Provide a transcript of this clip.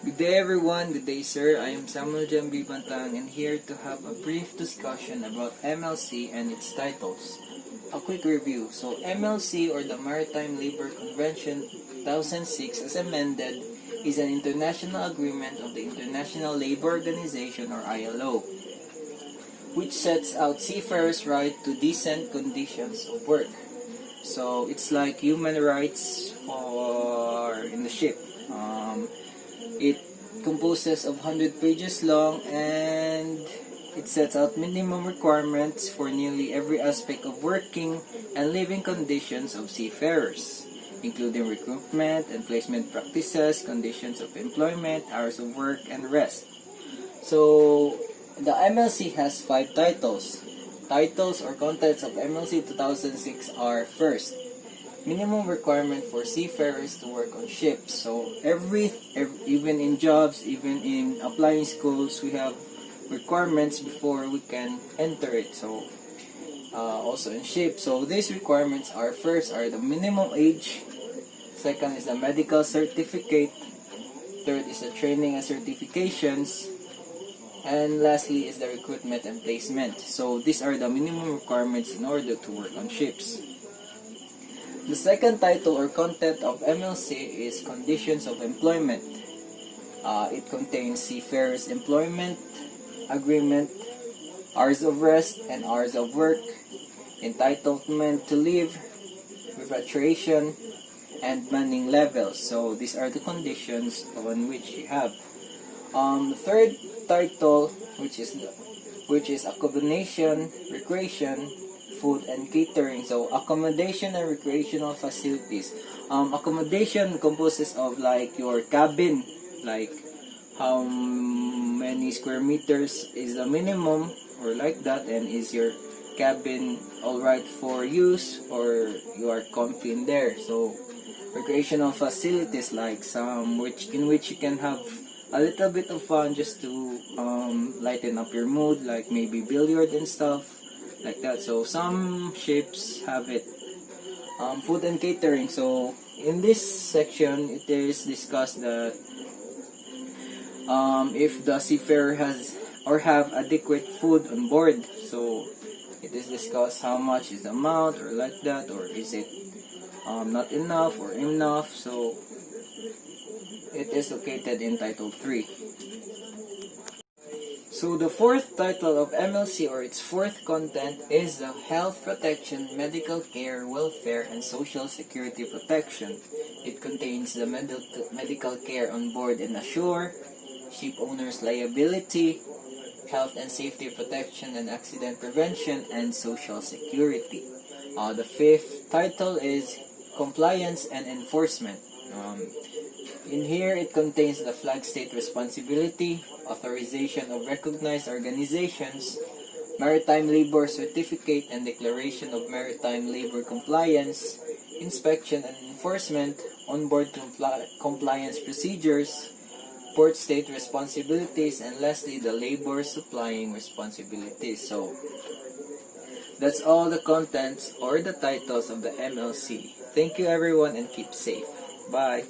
Good day everyone, good day sir. I am Samuel Jambi Bantang and here to have a brief discussion about MLC and its titles. A quick review. So MLC, or the Maritime Labor Convention 2006 as amended, is an international agreement of the International Labor Organization, or ILO, which sets out seafarers' right to decent conditions of work. So it's like human rights for in the ship. It composes of 100 pages long, and it sets out minimum requirements for nearly every aspect of working and living conditions of seafarers, including recruitment and placement practices, conditions of employment, hours of work, and rest. So the MLC has 5 titles. Titles or contents of MLC 2006 are: first, minimum requirement for seafarers to work on ships. So even in jobs, even in applying schools, we have requirements before we can enter it. So also in ships. So these requirements are: first are the minimum age, second is the medical certificate, third is the training and certifications, and lastly is the recruitment and placement. So these are the minimum requirements in order to work on ships. The second title or content of MLC is Conditions of Employment. It contains seafarers' employment agreement, hours of rest and hours of work, entitlement to leave, repatriation, and manning levels. So these are the conditions on which you have. The third title, which is Accommodation, Recreation, Food and Catering. So accommodation and recreational facilities. Accommodation composes of like your cabin, like how many square meters is the minimum, or like that, and is your cabin alright for use, or you are comfy in there. So recreational facilities, like some in which you can have a little bit of fun just to lighten up your mood, like maybe billiard and stuff like that. So some ships have it. Food and catering. So in this section, it is discussed that if the seafarer has or have adequate food on board. So it is discussed how much is the amount, or like that, or is it not enough or enough. So it is located in Title 3. So the fourth title of MLC, or its fourth content, is the Health Protection, Medical Care, Welfare, and Social Security Protection. It contains the medical care on board and ashore, ship owners' liability, health and safety protection and accident prevention, and social security. The fifth title is Compliance and Enforcement. In here, it contains the flag state responsibility, authorization of recognized organizations, maritime labor certificate and declaration of maritime labor compliance, inspection and enforcement, onboard compliance procedures, port state responsibilities, and lastly, the labor supplying responsibilities. So that's all the contents or the titles of the MLC. Thank you everyone, and keep safe. Bye.